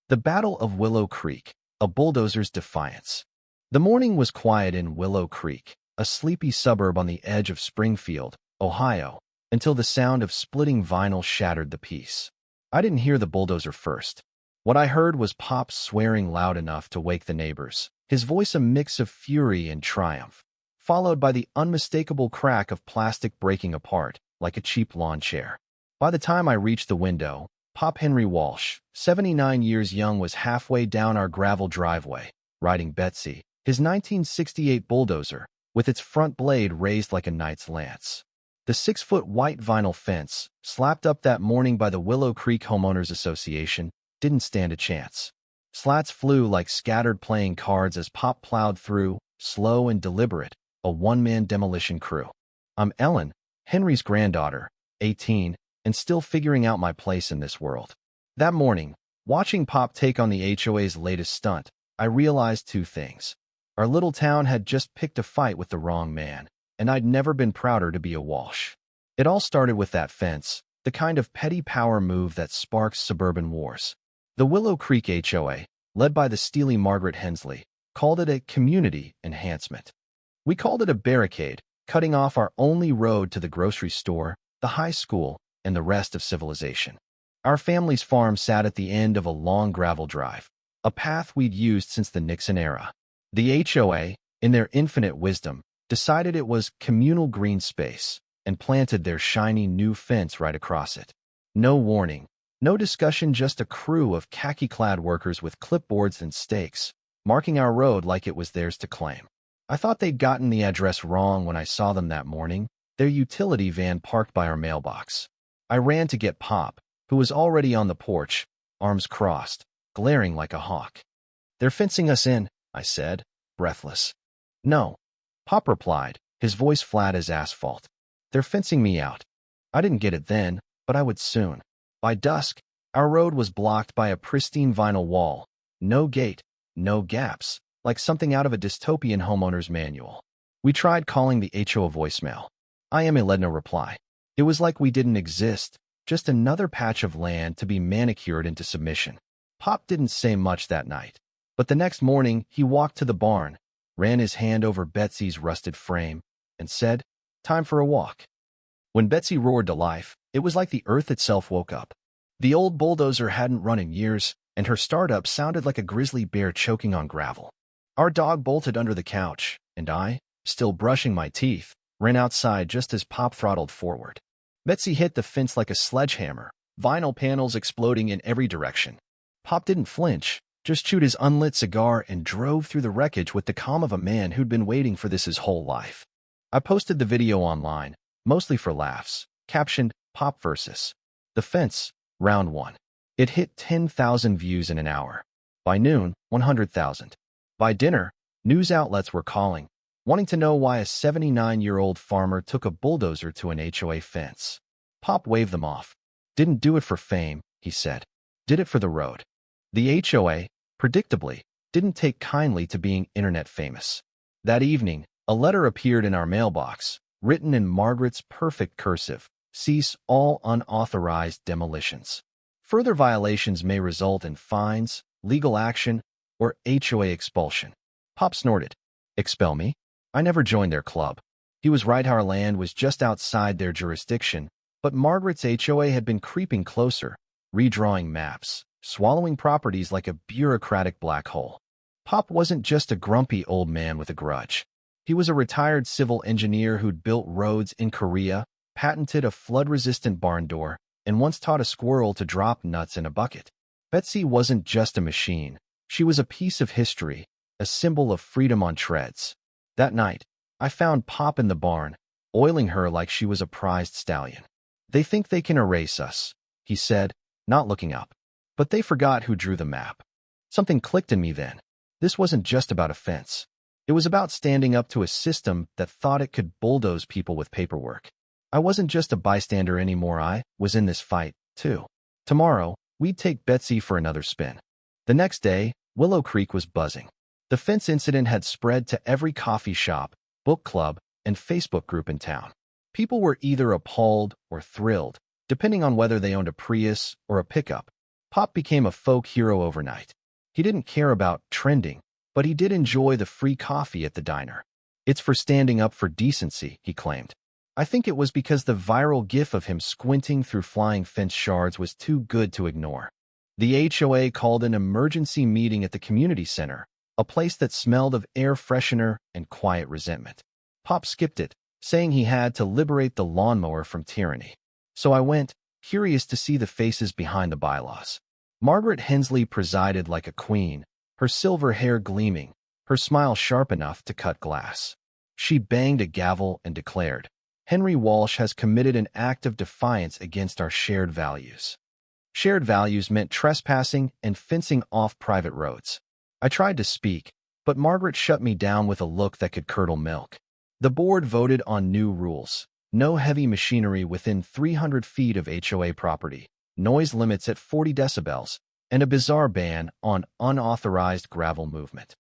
The Battle of Willow Creek, a bulldozer's defiance. The morning was quiet in Willow Creek, a sleepy suburb on the edge of Springfield, Ohio, until the sound of splitting vinyl shattered the peace. I didn't hear the bulldozer first. What I heard was Pop swearing loud enough to wake the neighbors, his voice a mix of fury and triumph, followed by the unmistakable crack of plastic breaking apart, like a cheap lawn chair. By the time I reached the window, Pop Henry Walsh, 79 years young, was halfway down our gravel driveway, riding Betsy, his 1968 bulldozer, with its front blade raised like a knight's lance. The 6-foot white vinyl fence, slapped up that morning by the Willow Creek Homeowners Association, didn't stand a chance. Slats flew like scattered playing cards as Pop plowed through, slow and deliberate, a one-man demolition crew. I'm Ellen, Henry's granddaughter, 18, and still figuring out my place in this world. That morning, watching Pop take on the HOA's latest stunt, I realized two things. Our little town had just picked a fight with the wrong man, and I'd never been prouder to be a Walsh. It all started with that fence, the kind of petty power move that sparks suburban wars. The Willow Creek HOA, led by the steely Margaret Hensley, called it a community enhancement. We called it a barricade, cutting off our only road to the grocery store, the high school, and the rest of civilization. Our family's farm sat at the end of a long gravel drive, a path we'd used since the Nixon era. The HOA, in their infinite wisdom, decided it was communal green space and planted their shiny new fence right across it. No warning, no discussion, just a crew of khaki-clad workers with clipboards and stakes, marking our road like it was theirs to claim. I thought they'd gotten the address wrong when I saw them that morning, their utility van parked by our mailbox. I ran to get Pop, who was already on the porch, arms crossed, glaring like a hawk. "They're fencing us in," I said, breathless. "No," Pop replied, his voice flat as asphalt. "They're fencing me out." I didn't get it then, but I would soon. By dusk, our road was blocked by a pristine vinyl wall. No gate, no gaps, like something out of a dystopian homeowner's manual. We tried calling the HOA voicemail. IMA led no reply. It was like we didn't exist, just another patch of land to be manicured into submission. Pop didn't say much that night, but the next morning he walked to the barn, ran his hand over Betsy's rusted frame, and said, "Time for a walk." When Betsy roared to life, it was like the earth itself woke up. The old bulldozer hadn't run in years, and her startup sounded like a grizzly bear choking on gravel. Our dog bolted under the couch, and I, still brushing my teeth, ran outside just as Pop throttled forward. Betsy hit the fence like a sledgehammer, vinyl panels exploding in every direction. Pop didn't flinch, just chewed his unlit cigar and drove through the wreckage with the calm of a man who'd been waiting for this his whole life. I posted the video online, mostly for laughs, captioned, "Pop versus the fence, round 1. It hit 10,000 views in an hour. By noon, 100,000. By dinner, news outlets were calling, wanting to know why a 79-year-old farmer took a bulldozer to an HOA fence. Pop waved them off. "Didn't do it for fame," he said. "Did it for the road." The HOA, predictably, didn't take kindly to being internet famous. That evening, a letter appeared in our mailbox, written in Margaret's perfect cursive: "Cease all unauthorized demolitions. Further violations may result in fines, legal action, or HOA expulsion." Pop snorted. "Expel me? I never joined their club." He was right, our land was just outside their jurisdiction, but Margaret's HOA had been creeping closer, redrawing maps, swallowing properties like a bureaucratic black hole. Pop wasn't just a grumpy old man with a grudge. He was a retired civil engineer who'd built roads in Korea, patented a flood-resistant barn door, and once taught a squirrel to drop nuts in a bucket. Betsy wasn't just a machine. She was a piece of history, a symbol of freedom on treads. That night, I found Pop in the barn, oiling her like she was a prized stallion. "They think they can erase us," he said, not looking up. But they forgot who drew the map. Something clicked in me then. This wasn't just about a fence. It was about standing up to a system that thought it could bulldoze people with paperwork. I wasn't just a bystander anymore. I was in this fight, too. Tomorrow, we'd take Betsy for another spin. The next day, Willow Creek was buzzing. The fence incident had spread to every coffee shop, book club, and Facebook group in town. People were either appalled or thrilled, depending on whether they owned a Prius or a pickup. Pop became a folk hero overnight. He didn't care about trending, but he did enjoy the free coffee at the diner. It's for standing up for decency, he claimed. I think it was because the viral gif of him squinting through flying fence shards was too good to ignore. The HOA called an emergency meeting at the community center, a place that smelled of air freshener and quiet resentment. Pop skipped it, saying he had to liberate the lawnmower from tyranny. So I went, curious to see the faces behind the bylaws. Margaret Hensley presided like a queen, her silver hair gleaming, her smile sharp enough to cut glass. She banged a gavel and declared, "Henry Walsh has committed an act of defiance against our shared values." Shared values meant trespassing and fencing off private roads. I tried to speak, but Margaret shut me down with a look that could curdle milk. The board voted on new rules: no heavy machinery within 300 feet of HOA property, noise limits at 40 decibels, and a bizarre ban on unauthorized gravel movement.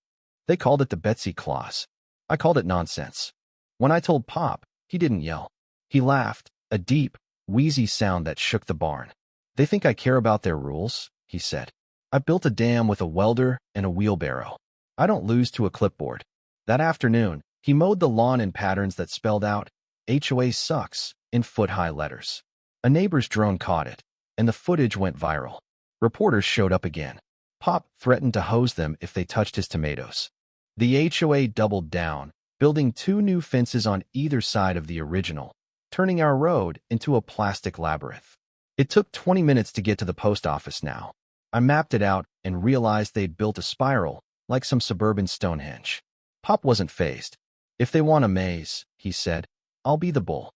They called it the Betsy Clause. I called it nonsense. When I told Pop, he didn't yell. He laughed, a deep, wheezy sound that shook the barn. "They think I care about their rules," he said. "I built a dam with a welder and a wheelbarrow. I don't lose to a clipboard." That afternoon, he mowed the lawn in patterns that spelled out, "HOA sucks," in foot-high letters. A neighbor's drone caught it, and the footage went viral. Reporters showed up again. Pop threatened to hose them if they touched his tomatoes. The HOA doubled down, building 2 new fences on either side of the original, turning our road into a plastic labyrinth. It took 20 minutes to get to the post office now. I mapped it out and realized they'd built a spiral, like some suburban Stonehenge. Pop wasn't fazed. "If they want a maze," he said, "I'll be the bull."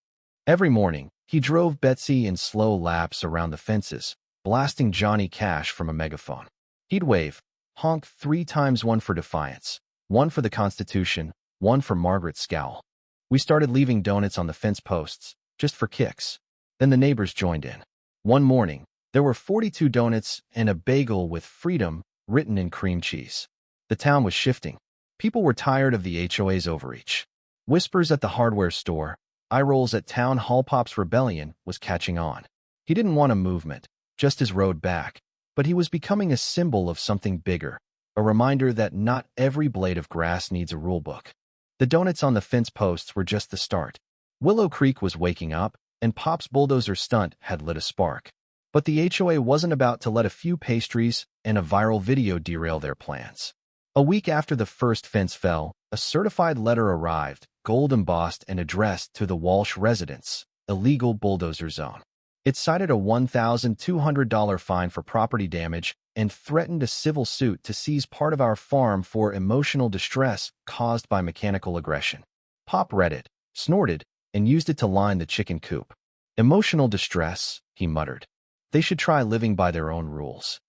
Every morning, he drove Betsy in slow laps around the fences, blasting Johnny Cash from a megaphone. He'd wave, honk 3 times, one for defiance, one for the Constitution, one for Margaret's scowl. We started leaving donuts on the fence posts, just for kicks. Then the neighbors joined in. One morning, there were 42 donuts and a bagel with "freedom" written in cream cheese. The town was shifting. People were tired of the HOA's overreach. Whispers at the hardware store, eye rolls at town hall. Pop's rebellion was catching on. He didn't want a movement, just his road back, but he was becoming a symbol of something bigger, a reminder that not every blade of grass needs a rulebook. The donuts on the fence posts were just the start. Willow Creek was waking up, and Pop's bulldozer stunt had lit a spark. But the HOA wasn't about to let a few pastries and a viral video derail their plans. A week after the first fence fell, a certified letter arrived, gold embossed and addressed to the Walsh residents, illegal bulldozer zone. It cited a $1,200 fine for property damage and threatened a civil suit to seize part of our farm for emotional distress caused by mechanical aggression. Pop read it, snorted, and used it to line the chicken coop. "Emotional distress," he muttered. "They should try living by their own rules."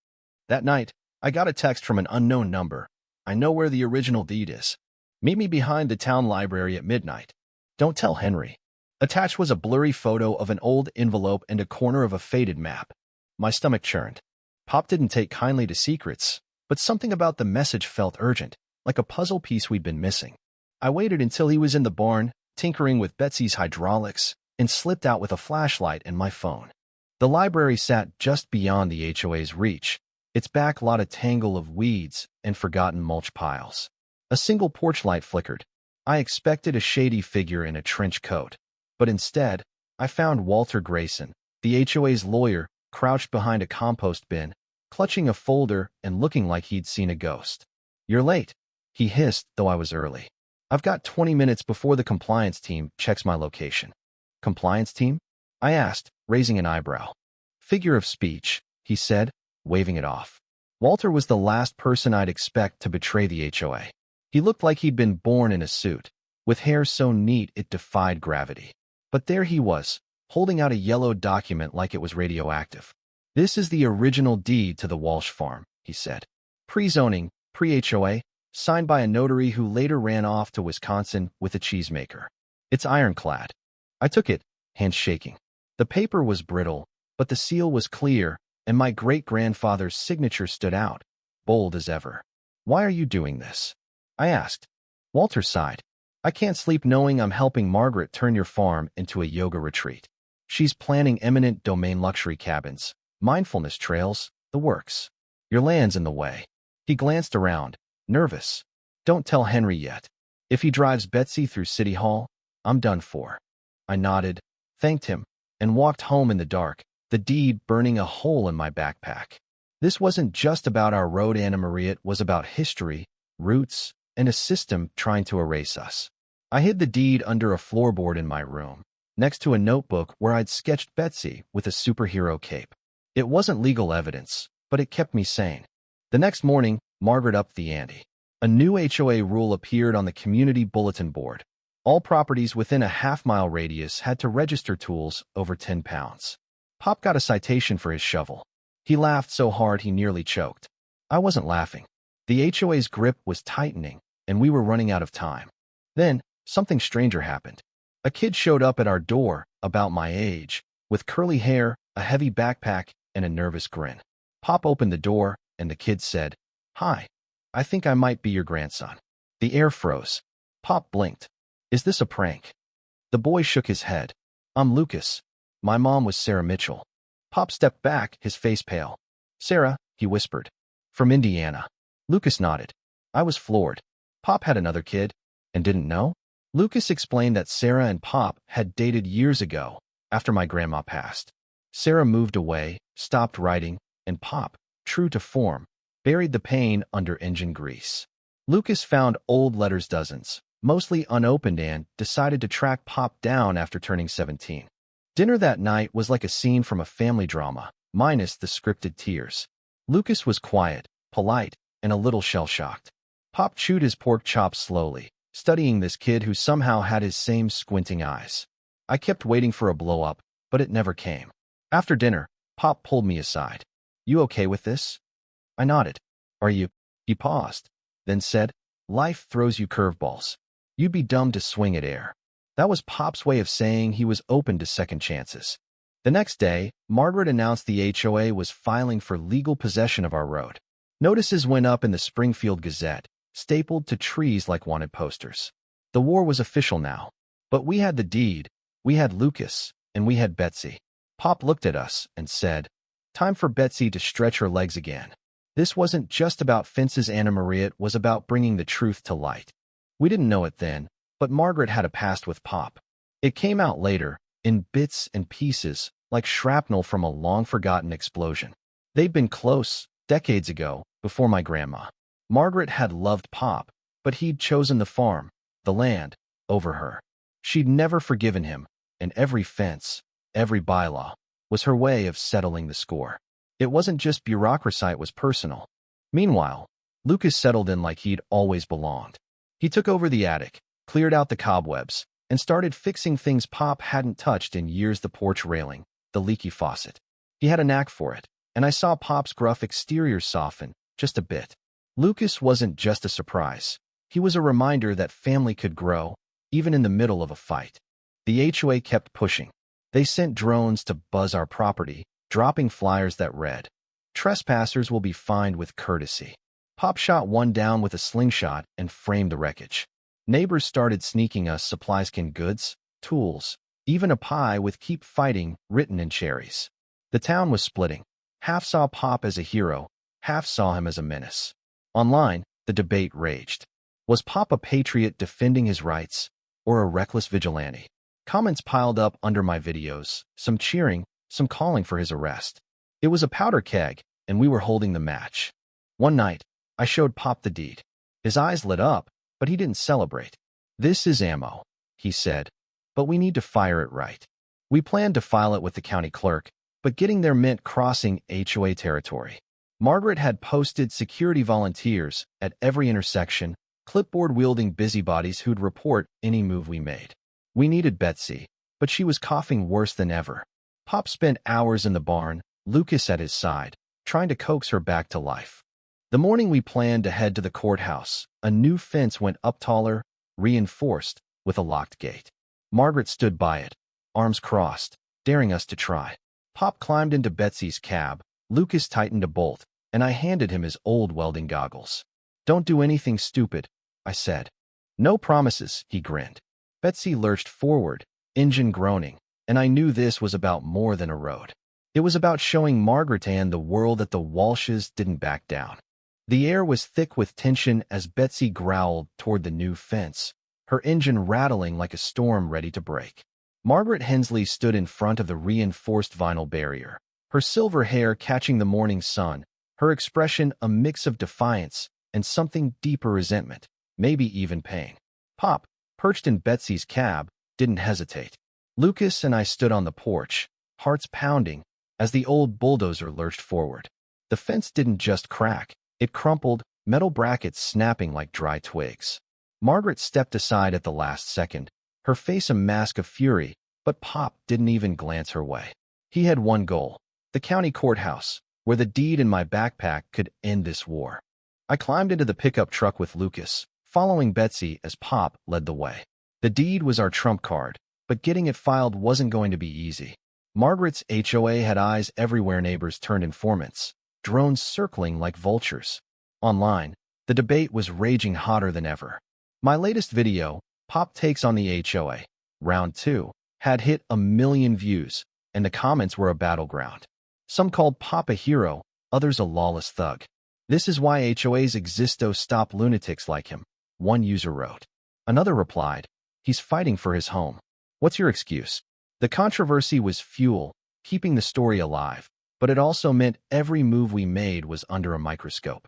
That night, I got a text from an unknown number. "I know where the original deed is. Meet me behind the town library at midnight. Don't tell Henry." Attached was a blurry photo of an old envelope and a corner of a faded map. My stomach churned. Pop didn't take kindly to secrets, but something about the message felt urgent, like a puzzle piece we'd been missing. I waited until he was in the barn, tinkering with Betsy's hydraulics, and slipped out with a flashlight and my phone. The library sat just beyond the HOA's reach, its back lot a tangle of weeds and forgotten mulch piles. A single porch light flickered. I expected a shady figure in a trench coat, but instead, I found Walter Grayson, the HOA's lawyer, crouched behind a compost bin, clutching a folder and looking like he'd seen a ghost. "You're late," he hissed, though I was early. "I've got 20 minutes before the compliance team checks my location." "Compliance team?" I asked, raising an eyebrow. "Figure of speech," he said, waving it off. Walter was the last person I'd expect to betray the HOA. He looked like he'd been born in a suit, with hair so neat it defied gravity. But there he was, holding out a yellow document like it was radioactive. "This is the original deed to the Walsh farm," he said. "Pre-zoning, pre-HOA, signed by a notary who later ran off to Wisconsin with a cheesemaker. It's ironclad." I took it, hands shaking. The paper was brittle, but the seal was clear, and my great-grandfather's signature stood out, bold as ever. "Why are you doing this?" I asked. Walter sighed. "I can't sleep knowing I'm helping Margaret turn your farm into a yoga retreat. She's planning eminent domain luxury cabins, mindfulness trails, The works. Your land's in the way. He glanced around, nervous. Don't tell Henry yet. If he drives Betsy through City Hall, I'm done for. I nodded, thanked him, and walked home in the dark, the deed burning a hole in my backpack. This wasn't just about our road, Anna Maria. It was about history, roots, and a system trying to erase us. I hid the deed under a floorboard in my room, next to a notebook where I'd sketched Betsy with a superhero cape. It wasn't legal evidence, but it kept me sane. The next morning, Margaret upped the ante. A new HOA rule appeared on the community bulletin board. All properties within a half-mile radius had to register tools over 10 pounds. Pop got a citation for his shovel. He laughed so hard he nearly choked. I wasn't laughing. The HOA's grip was tightening, and we were running out of time. Then, something stranger happened. A kid showed up at our door, about my age, with curly hair, a heavy backpack, and a nervous grin. Pop opened the door, and the kid said, "Hi, I think I might be your grandson." The air froze. Pop blinked. "Is this a prank?" The boy shook his head. "I'm Lucas. My mom was Sarah Mitchell." Pop stepped back, his face pale. "Sarah," he whispered. "From Indiana." Lucas nodded. I was floored. Pop had another kid, and didn't know? Lucas explained that Sarah and Pop had dated years ago, after my grandma passed. Sarah moved away, stopped writing, and Pop, true to form, buried the pain under engine grease. Lucas found old letters, dozens, mostly unopened, and decided to track Pop down after turning 17. Dinner that night was like a scene from a family drama, minus the scripted tears. Lucas was quiet, polite, and a little shell-shocked. Pop chewed his pork chops slowly, studying this kid who somehow had his same squinting eyes. I kept waiting for a blow-up, but it never came. After dinner, Pop pulled me aside. "You okay with this?" I nodded. "Are you?" He paused, then said, "Life throws you curveballs. You'd be dumb to swing at air." That was Pop's way of saying he was open to second chances. The next day, Margaret announced the HOA was filing for legal possession of our road. Notices went up in the Springfield Gazette, stapled to trees like wanted posters. The war was official now. But we had the deed, we had Lucas, and we had Betsy. Pop looked at us and said, "Time for Betsy to stretch her legs again." This wasn't just about fences, Anna Maria. It was about bringing the truth to light. We didn't know it then, but Margaret had a past with Pop. It came out later, in bits and pieces, like shrapnel from a long-forgotten explosion. They'd been close, decades ago, before my grandma. Margaret had loved Pop, but he'd chosen the farm, the land, over her. She'd never forgiven him, and every fence, every bylaw, was her way of settling the score. It wasn't just bureaucracy, it was personal. Meanwhile, Lucas settled in like he'd always belonged. He took over the attic, cleared out the cobwebs, and started fixing things Pop hadn't touched in years: the porch railing, the leaky faucet. He had a knack for it, and I saw Pop's gruff exterior soften, just a bit. Lucas wasn't just a surprise. He was a reminder that family could grow, even in the middle of a fight. The HOA kept pushing. They sent drones to buzz our property, dropping flyers that read, "Trespassers will be fined with courtesy." Pop shot one down with a slingshot and framed the wreckage. Neighbors started sneaking us supplies, canned goods, tools, even a pie with "Keep Fighting" written in cherries. The town was splitting. Half saw Pop as a hero, half saw him as a menace. Online, the debate raged. Was Pop a patriot defending his rights, or a reckless vigilante? Comments piled up under my videos, some cheering, some calling for his arrest. It was a powder keg, and we were holding the match. One night, I showed Pop the deed. His eyes lit up, but he didn't celebrate. "This is ammo," he said, "but we need to fire it right." We planned to file it with the county clerk, but getting there meant crossing HOA territory. Margaret had posted security volunteers at every intersection, clipboard-wielding busybodies who'd report any move we made. We needed Betsy, but she was coughing worse than ever. Pop spent hours in the barn, Lucas at his side, trying to coax her back to life. The morning we planned to head to the courthouse, a new fence went up, taller, reinforced, with a locked gate. Margaret stood by it, arms crossed, daring us to try. Pop climbed into Betsy's cab, Lucas tightened a bolt, and I handed him his old welding goggles. "Don't do anything stupid," I said. "No promises," he grinned. Betsy lurched forward, engine groaning, and I knew this was about more than a road. It was about showing Margaret and the world that the Walshes didn't back down. The air was thick with tension as Betsy growled toward the new fence, her engine rattling like a storm ready to break. Margaret Hensley stood in front of the reinforced vinyl barrier, her silver hair catching the morning sun, her expression a mix of defiance and something deeper resentment, maybe even pain. Pop, perched in Betsy's cab, didn't hesitate. Lucas and I stood on the porch, hearts pounding, as the old bulldozer lurched forward. The fence didn't just crack, it crumpled, metal brackets snapping like dry twigs. Margaret stepped aside at the last second, her face a mask of fury, but Pop didn't even glance her way. He had one goal, the county courthouse, where the deed in my backpack could end this war. I climbed into the pickup truck with Lucas, following Betsy as Pop led the way. The deed was our trump card, but getting it filed wasn't going to be easy. Margaret's HOA had eyes everywhere, neighbors turned informants, drones circling like vultures. Online, the debate was raging hotter than ever. My latest video, Pop Takes on the HOA, Round 2, had hit 1 million views, and the comments were a battleground. Some called Pop a hero, others a lawless thug. This is why HOAs exist to stop lunatics like him, one user wrote. Another replied, he's fighting for his home. What's your excuse? The controversy was fuel, keeping the story alive, but it also meant every move we made was under a microscope.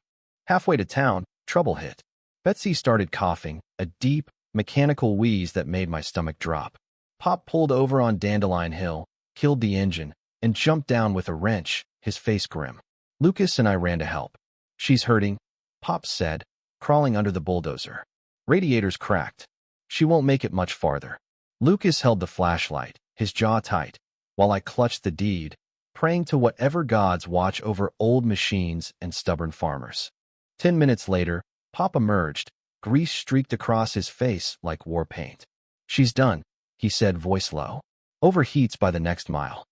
Halfway to town, trouble hit. Betsy started coughing, a deep, mechanical wheeze that made my stomach drop. Pop pulled over on Dandelion Hill, killed the engine, and jumped down with a wrench, his face grim. Lucas and I ran to help. She's hurting, Pop said, crawling under the bulldozer. Radiators cracked. She won't make it much farther. Lucas held the flashlight, his jaw tight, while I clutched the deed, praying to whatever gods watch over old machines and stubborn farmers. 10 minutes later, Pop emerged, grease streaked across his face like war paint. She's done, he said, voice low. Overheats by the next mile.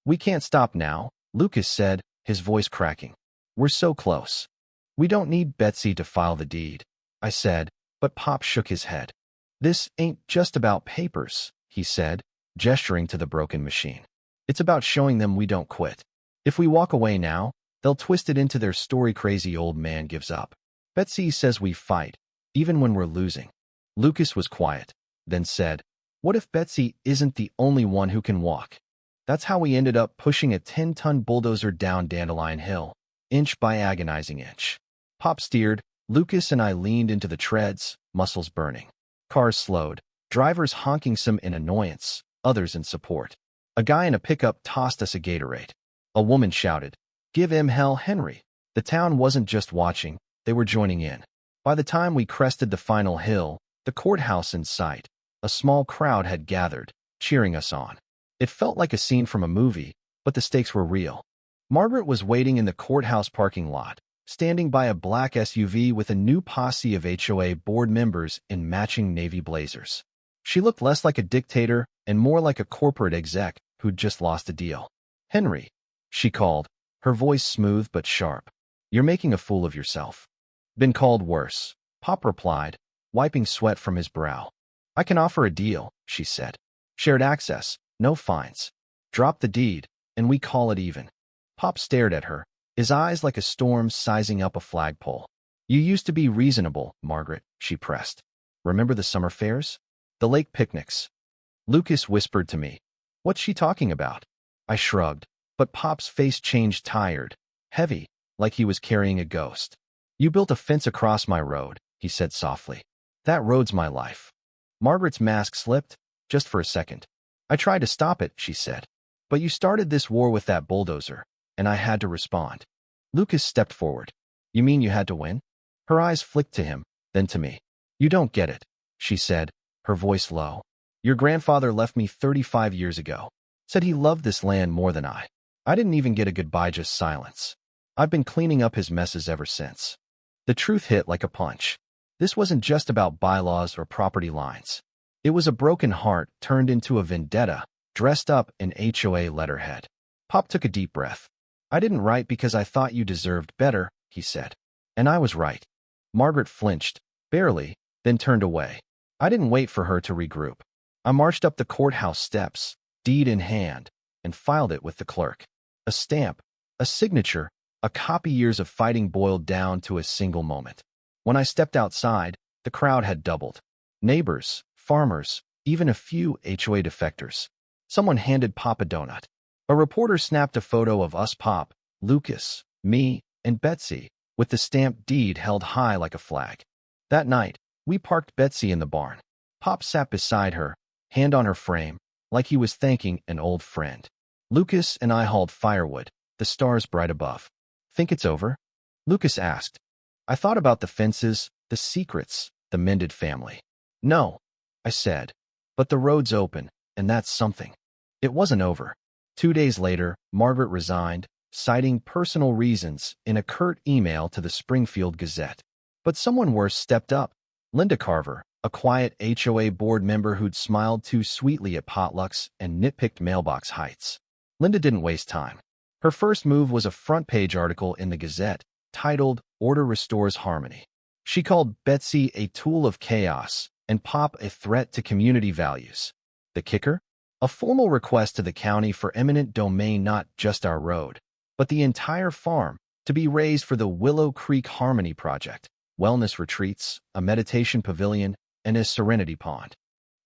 We can't stop now, Lucas said, his voice cracking. We're so close. We don't need Betsy to file the deed, I said, but Pop shook his head. This ain't just about papers, he said, gesturing to the broken machine. It's about showing them we don't quit. If we walk away now, they'll twist it into their story crazy old man gives up. Betsy says we fight, even when we're losing. Lucas was quiet, then said, what if Betsy isn't the only one who can walk? That's how we ended up pushing a 10-ton bulldozer down Dandelion Hill, inch by agonizing inch. Pop steered, Lucas and I leaned into the treads, muscles burning. Cars slowed, drivers honking, some in annoyance, others in support. A guy in a pickup tossed us a Gatorade. A woman shouted, give him hell, Henry. The town wasn't just watching, they were joining in. By the time we crested the final hill, the courthouse in sight, a small crowd had gathered, cheering us on. It felt like a scene from a movie, but the stakes were real. Margaret was waiting in the courthouse parking lot, standing by a black SUV with a new posse of HOA board members in matching navy blazers. She looked less like a dictator and more like a corporate exec who'd just lost a deal. Henry, she called, her voice smooth but sharp. You're making a fool of yourself. Been called worse, Pop replied, wiping sweat from his brow. I can offer a deal, she said. Shared access, no fines. Drop the deed, and we call it even. Pop stared at her, his eyes like a storm sizing up a flagpole. You used to be reasonable, Margaret, she pressed. Remember the summer fairs? The lake picnics. Lucas whispered to me. What's she talking about? I shrugged, but Pop's face changed, tired, heavy, like he was carrying a ghost. You built a fence across my road, he said softly. That road's my life. Margaret's mask slipped, just for a second. I tried to stop it, she said. But you started this war with that bulldozer, and I had to respond. Lucas stepped forward. You mean you had to win? Her eyes flicked to him, then to me. You don't get it, she said, her voice low. Your grandfather left me 35 years ago. Said he loved this land more than I. I didn't even get a goodbye, just silence. I've been cleaning up his messes ever since. The truth hit like a punch. This wasn't just about bylaws or property lines. It was a broken heart turned into a vendetta, dressed up in HOA letterhead. Pop took a deep breath. I didn't write because I thought you deserved better, he said. And I was right. Margaret flinched, barely, then turned away. I didn't wait for her to regroup. I marched up the courthouse steps, deed in hand, and filed it with the clerk. A stamp, a signature, a copy years of fighting boiled down to a single moment. When I stepped outside, the crowd had doubled. Neighbors, farmers, even a few HOA defectors. Someone handed Pop a donut. A reporter snapped a photo of us, Pop, Lucas, me, and Betsy, with the stamped deed held high like a flag. That night, we parked Betsy in the barn. Pop sat beside her, hand on her frame, like he was thanking an old friend. Lucas and I hauled firewood, the stars bright above. Think it's over? Lucas asked. I thought about the fences, the secrets, the mended family. No, I said. But the road's open, and that's something. It wasn't over. 2 days later, Margaret resigned, citing personal reasons in a curt email to the Springfield Gazette. But someone worse stepped up. Linda Carver, a quiet HOA board member who'd smiled too sweetly at potlucks and nitpicked mailbox heights. Linda didn't waste time. Her first move was a front-page article in the Gazette titled Order Restores Harmony. She called Betsy a tool of chaos and Pop a threat to community values. The kicker? A formal request to the county for eminent domain, not just our road, but the entire farm, to be raised for the Willow Creek Harmony Project, wellness retreats, a meditation pavilion, and a serenity pond.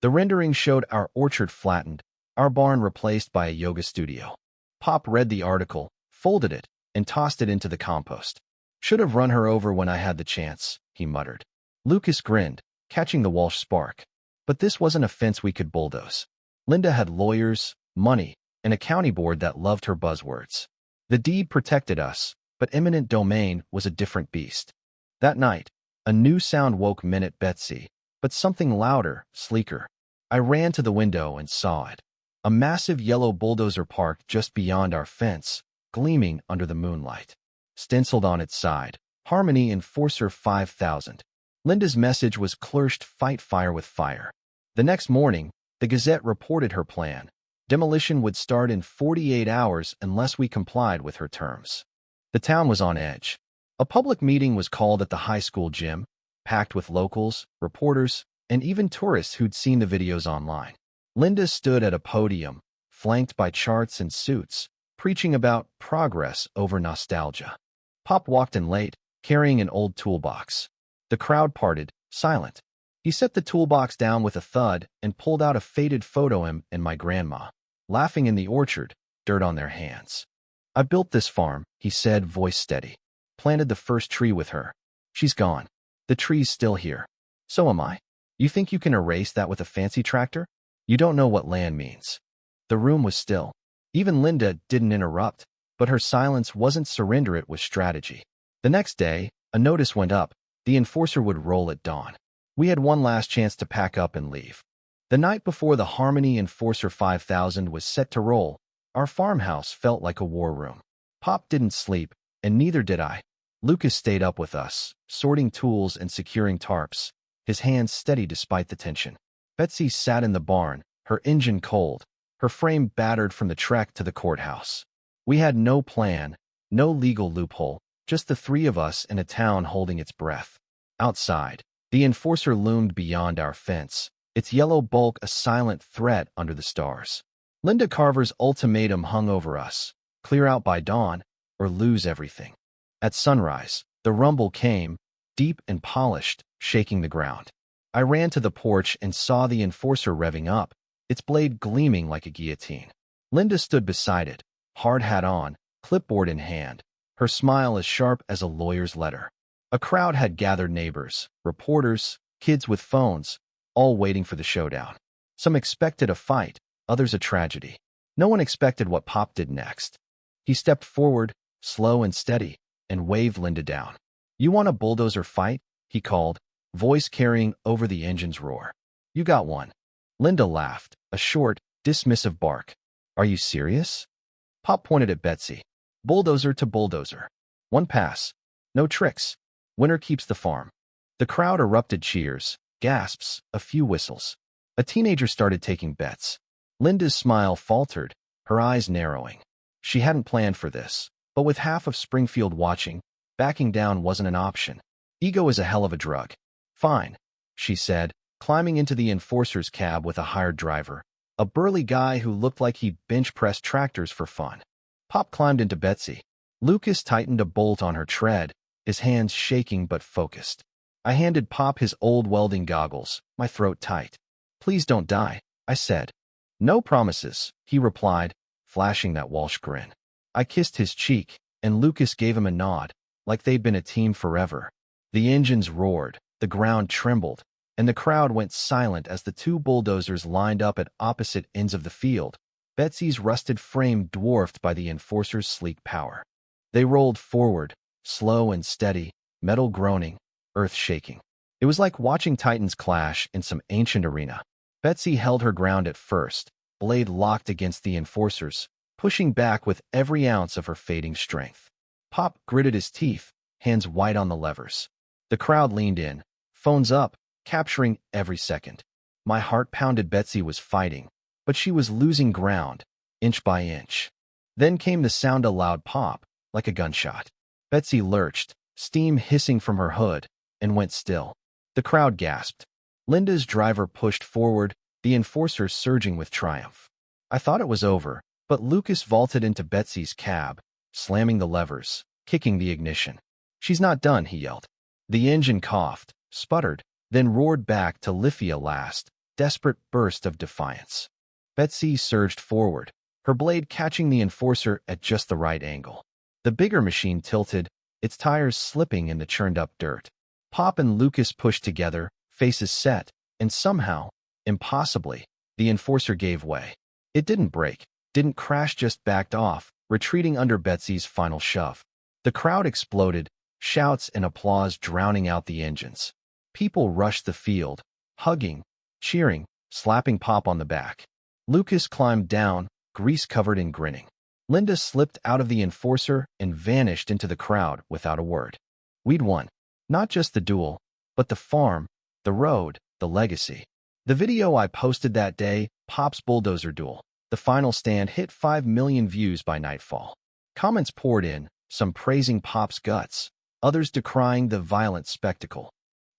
The rendering showed our orchard flattened, our barn replaced by a yoga studio. Pop read the article, folded it, and tossed it into the compost. Should have run her over when I had the chance, he muttered. Lucas grinned, catching the Walsh spark. But this wasn't a fence we could bulldoze. Linda had lawyers, money, and a county board that loved her buzzwords. The deed protected us, but eminent domain was a different beast. That night, a new sound woke Minute Betsy, but something louder, sleeker. I ran to the window and saw it. A massive yellow bulldozer parked just beyond our fence, gleaming under the moonlight. Stenciled on its side, Harmony Enforcer 5000. Linda's message was clearsed, fight fire with fire. The next morning, the Gazette reported her plan. Demolition would start in 48 hours unless we complied with her terms. The town was on edge. A public meeting was called at the high school gym, packed with locals, reporters, and even tourists who'd seen the videos online. Linda stood at a podium, flanked by charts and suits, preaching about progress over nostalgia. Pop walked in late, carrying an old toolbox. The crowd parted, silent. He set the toolbox down with a thud and pulled out a faded photo of him and my grandma, laughing in the orchard, dirt on their hands. I built this farm, he said, voice steady. Planted the first tree with her. She's gone. The tree's still here. So am I. You think you can erase that with a fancy tractor? You don't know what land means. The room was still. Even Linda didn't interrupt, but her silence wasn't surrender, it was strategy. The next day, a notice went up. The enforcer would roll at dawn. We had one last chance to pack up and leave. The night before the Harmony Enforcer 5000 was set to roll, our farmhouse felt like a war room. Pop didn't sleep, and neither did I. Lucas stayed up with us, sorting tools and securing tarps, his hands steady despite the tension. Betsy sat in the barn, her engine cold, her frame battered from the trek to the courthouse. We had no plan, no legal loophole, just the three of us in a town holding its breath. Outside, the enforcer loomed beyond our fence, its yellow bulk a silent threat under the stars. Linda Carver's ultimatum hung over us: clear out by dawn, or lose everything. At sunrise, the rumble came, deep and polished, shaking the ground. I ran to the porch and saw the enforcer revving up, its blade gleaming like a guillotine. Linda stood beside it, hard hat on, clipboard in hand, her smile as sharp as a lawyer's letter. A crowd had gathered, neighbors, reporters, kids with phones, all waiting for the showdown. Some expected a fight, others a tragedy. No one expected what Pop did next. He stepped forward, slow and steady, and waved Linda down. You want a bulldozer fight? He called, voice carrying over the engine's roar. You got one. Linda laughed, a short, dismissive bark. Are you serious? Pop pointed at Betsy. Bulldozer to bulldozer. One pass. No tricks. Winner keeps the farm. The crowd erupted cheers, gasps, a few whistles. A teenager started taking bets. Linda's smile faltered, her eyes narrowing. She hadn't planned for this, but with half of Springfield watching, backing down wasn't an option. Ego is a hell of a drug. Fine, she said, climbing into the enforcer's cab with a hired driver, a burly guy who looked like he'd bench-pressed tractors for fun. Pop climbed into Betsy. Lucas tightened a bolt on her tread, his hands shaking but focused. I handed Pop his old welding goggles, my throat tight. "Please don't die," I said. "No promises," he replied, flashing that Walsh grin. I kissed his cheek, and Lucas gave him a nod, like they'd been a team forever. The engines roared, the ground trembled, and the crowd went silent as the two bulldozers lined up at opposite ends of the field, Betsy's rusted frame dwarfed by the Enforcer's sleek power. They rolled forward, slow and steady, metal groaning, earth shaking. It was like watching titans clash in some ancient arena. Betsy held her ground at first, blade locked against the Enforcer's, pushing back with every ounce of her fading strength. Pop gritted his teeth, hands white on the levers. The crowd leaned in, phones up, capturing every second. My heart pounded. Betsy was fighting, but she was losing ground, inch by inch. Then came the sound, a loud pop, like a gunshot. Betsy lurched, steam hissing from her hood, and went still. The crowd gasped. Linda's driver pushed forward, the Enforcer surging with triumph. I thought it was over, but Lucas vaulted into Betsy's cab, slamming the levers, kicking the ignition. "She's not done," he yelled. The engine coughed, sputtered, then roared back to lift a last, desperate burst of defiance. Betsy surged forward, her blade catching the Enforcer at just the right angle. The bigger machine tilted, its tires slipping in the churned-up dirt. Pop and Lucas pushed together, faces set, and somehow, impossibly, the Enforcer gave way. It didn't break, didn't crash, just backed off, retreating under Betsy's final shove. The crowd exploded, shouts and applause drowning out the engines. People rushed the field, hugging, cheering, slapping Pop on the back. Lucas climbed down, grease-covered and grinning. Linda slipped out of the Enforcer and vanished into the crowd without a word. We'd won. Not just the duel, but the farm, the road, the legacy. The video I posted that day, Pop's Bulldozer duel, the final stand, hit 5 million views by nightfall. Comments poured in, some praising Pop's guts, others decrying the violent spectacle.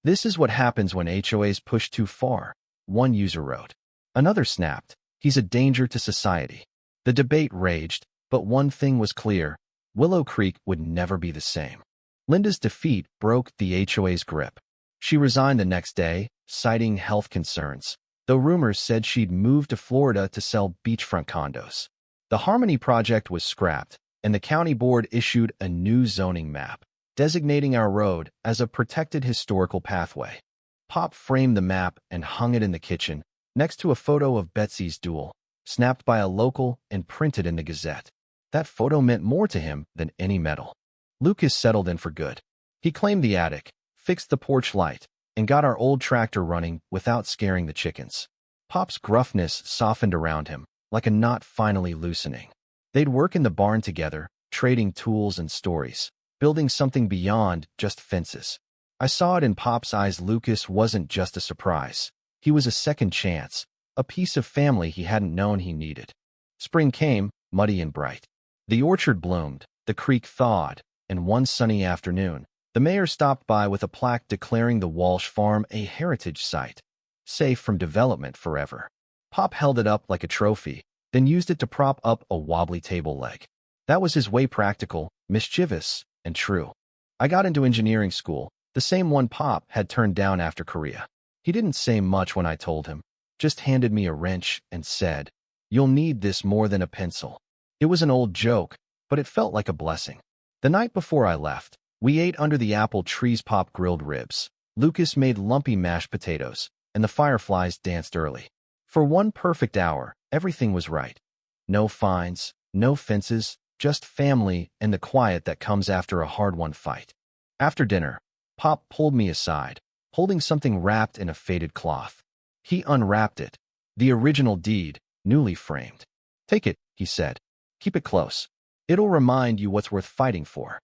"This is what happens when HOAs push too far," one user wrote. Another snapped, "He's a danger to society." The debate raged, but one thing was clear: Willow Creek would never be the same. Linda's defeat broke the HOA's grip. She resigned the next day, citing health concerns, though rumors said she'd moved to Florida to sell beachfront condos. The Harmony project was scrapped, and the county board issued a new zoning map, designating our road as a protected historical pathway. Pop framed the map and hung it in the kitchen, next to a photo of Betsy's duel, snapped by a local and printed in the Gazette. That photo meant more to him than any medal. Lucas settled in for good. He claimed the attic, fixed the porch light, and got our old tractor running without scaring the chickens. Pop's gruffness softened around him, like a knot finally loosening. They'd work in the barn together, trading tools and stories, building something beyond just fences. I saw it in Pop's eyes. Lucas wasn't just a surprise. He was a second chance, a piece of family he hadn't known he needed. Spring came, muddy and bright. The orchard bloomed, the creek thawed, and one sunny afternoon, the mayor stopped by with a plaque declaring the Walsh farm a heritage site, safe from development forever. Pop held it up like a trophy, then used it to prop up a wobbly table leg. That was his way, practical, mischievous, and true. I got into engineering school, the same one Pop had turned down after Korea. He didn't say much when I told him, just handed me a wrench and said, "You'll need this more than a pencil." It was an old joke, but it felt like a blessing. The night before I left, we ate under the apple trees. Pop grilled ribs. Lucas made lumpy mashed potatoes, and the fireflies danced early. For one perfect hour, everything was right. No fines, no fences, just family and the quiet that comes after a hard-won fight. After dinner, Pop pulled me aside, holding something wrapped in a faded cloth. He unwrapped it, the original deed, newly framed. "Take it," he said. "Keep it close. It'll remind you what's worth fighting for."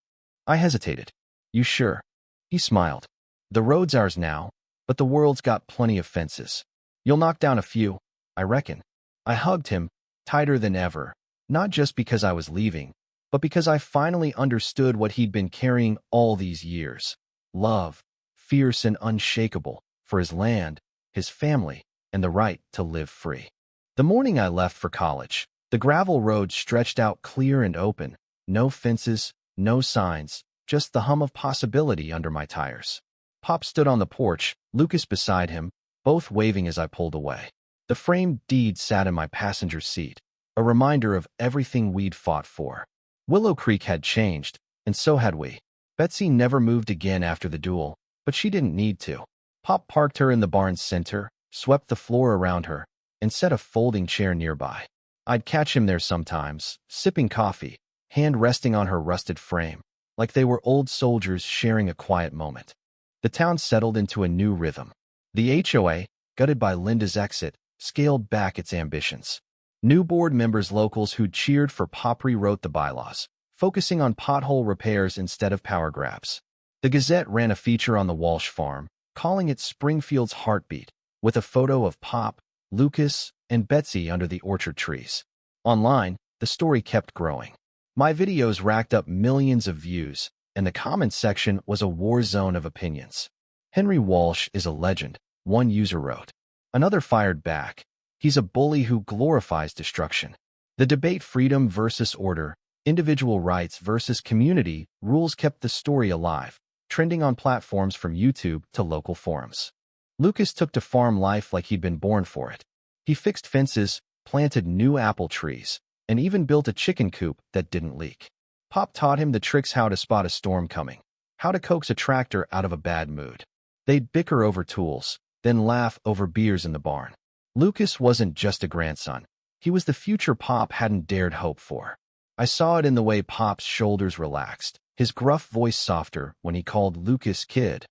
I hesitated. "You sure?" He smiled. "The road's ours now, but the world's got plenty of fences. You'll knock down a few, I reckon." I hugged him, tighter than ever, not just because I was leaving, but because I finally understood what he'd been carrying all these years. Love, fierce and unshakable, for his land, his family, and the right to live free. The morning I left for college, The gravel road stretched out clear and open, no fences, no signs, just the hum of possibility under my tires. Pop stood on the porch, Lucas beside him, both waving as I pulled away. The framed deed sat in my passenger seat, a reminder of everything we'd fought for. Willow Creek had changed, and so had we. Betsy never moved again after the duel, but she didn't need to. Pop parked her in the barn's center, swept the floor around her, and set a folding chair nearby. I'd catch him there sometimes, sipping coffee, hand resting on her rusted frame, like they were old soldiers sharing a quiet moment. The town settled into a new rhythm. The HOA, gutted by Linda's exit, scaled back its ambitions. New board members locals who'd cheered for Pop rewrote the bylaws, focusing on pothole repairs instead of power grabs. The Gazette ran a feature on the Walsh farm, calling it Springfield's Heartbeat, with a photo of Pop, Lucas, and Betsy under the orchard trees. Online, the story kept growing. My videos racked up millions of views, and the comments section was a war zone of opinions. "Henry Walsh is a legend," one user wrote. Another fired back. "He's a bully who glorifies destruction." The debate freedom versus order, individual rights versus community rules kept the story alive, trending on platforms from YouTube to local forums. Lucas took to farm life like he'd been born for it. He fixed fences, planted new apple trees, and even built a chicken coop that didn't leak. Pop taught him the tricks: how to spot a storm coming, how to coax a tractor out of a bad mood. They'd bicker over tools, then laugh over beers in the barn. Lucas wasn't just a grandson. He was the future Pop hadn't dared hope for. I saw it in the way Pop's shoulders relaxed, his gruff voice softer when he called Lucas kid.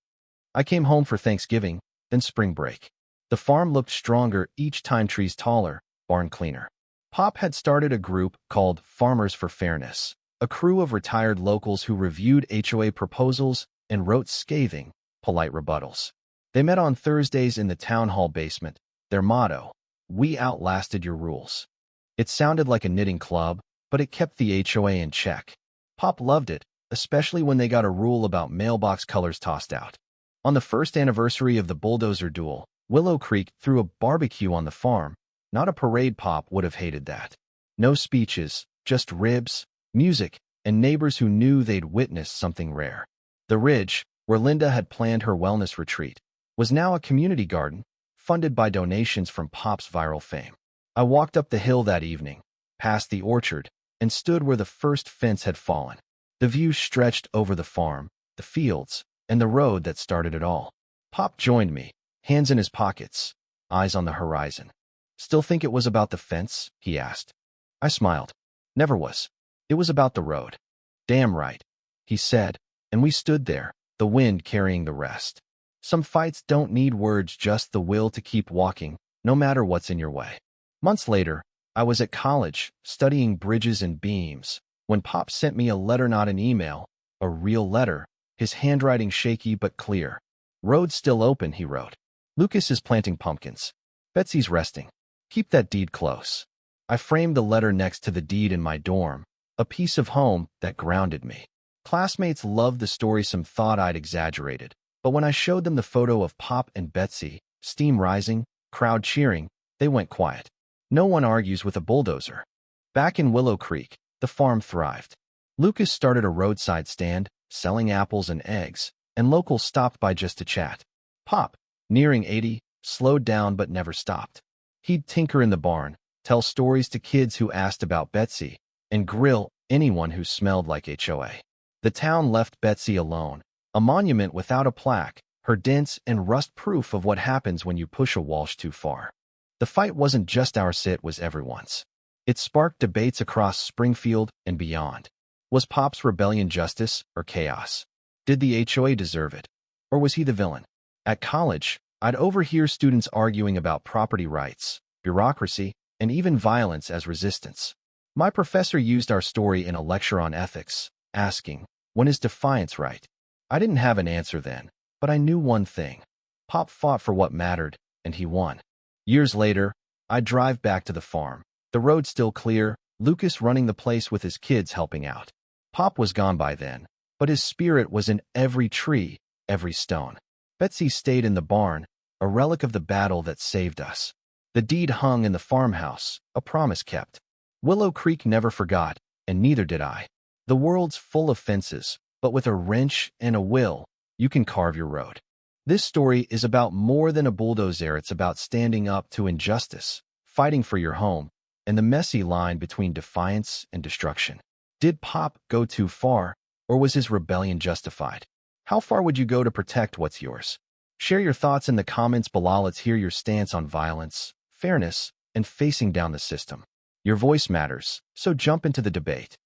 I came home for Thanksgiving, then spring break. The farm looked stronger each time, trees taller, barn cleaner. Pop had started a group called Farmers for Fairness, a crew of retired locals who reviewed HOA proposals and wrote scathing, polite rebuttals. They met on Thursdays in the town hall basement. Their motto: "We outlasted your rules." It sounded like a knitting club, but it kept the HOA in check. Pop loved it, especially when they got a rule about mailbox colors tossed out. On the first anniversary of the Bulldozer duel, Willow Creek threw a barbecue on the farm. Not a parade. Pop would have hated that. No speeches, just ribs, music, and neighbors who knew they'd witnessed something rare. The Ridge, where Linda had planned her wellness retreat, was now a community garden, funded by donations from Pop's viral fame. I walked up the hill that evening, past the orchard, and stood where the first fence had fallen. The view stretched over the farm, the fields, and the road that started it all. Pop joined me, hands in his pockets, eyes on the horizon. "Still think it was about the fence?" he asked. I smiled. "Never was. It was about the road." "Damn right," he said, and we stood there, the wind carrying the rest. Some fights don't need words, just the will to keep walking, no matter what's in your way. Months later, I was at college, studying bridges and beams, when Pop sent me a letter, not an email, a real letter, his handwriting shaky but clear. "Road's still open," he wrote. "Lucas is planting pumpkins. Betsy's resting. Keep that deed close." I framed the letter next to the deed in my dorm, a piece of home that grounded me. Classmates loved the story. Some thought I'd exaggerated, but when I showed them the photo of Pop and Betsy, steam rising, crowd cheering, they went quiet. No one argues with a bulldozer. Back in Willow Creek, the farm thrived. Lucas started a roadside stand, selling apples and eggs, and locals stopped by just to chat. Pop, nearing 80, slowed down but never stopped. He'd tinker in the barn, tell stories to kids who asked about Betsy, and grill anyone who smelled like HOA. The town left Betsy alone, a monument without a plaque, her dents and rust proof of what happens when you push a Walsh too far. The fight wasn't just ours, it was everyone's. It sparked debates across Springfield and beyond. Was Pop's rebellion justice or chaos? Did the HOA deserve it? Or was he the villain? At college, I'd overhear students arguing about property rights, bureaucracy, and even violence as resistance. My professor used our story in a lecture on ethics, asking, "When is defiance right?" I didn't have an answer then, but I knew one thing. Pop fought for what mattered, and he won. Years later, I'd drive back to the farm, the road still clear, Lucas running the place with his kids helping out. Pop was gone by then, but his spirit was in every tree, every stone. Betsy stayed in the barn, a relic of the battle that saved us. The deed hung in the farmhouse, a promise kept. Willow Creek never forgot, and neither did I. The world's full of fences, but with a wrench and a will, you can carve your road. This story is about more than a bulldozer. It's about standing up to injustice, fighting for your home, and the messy line between defiance and destruction. Did Pop go too far, or was his rebellion justified? How far would you go to protect what's yours? Share your thoughts in the comments below. Let's hear your stance on violence, fairness, and facing down the system. Your voice matters, so jump into the debate.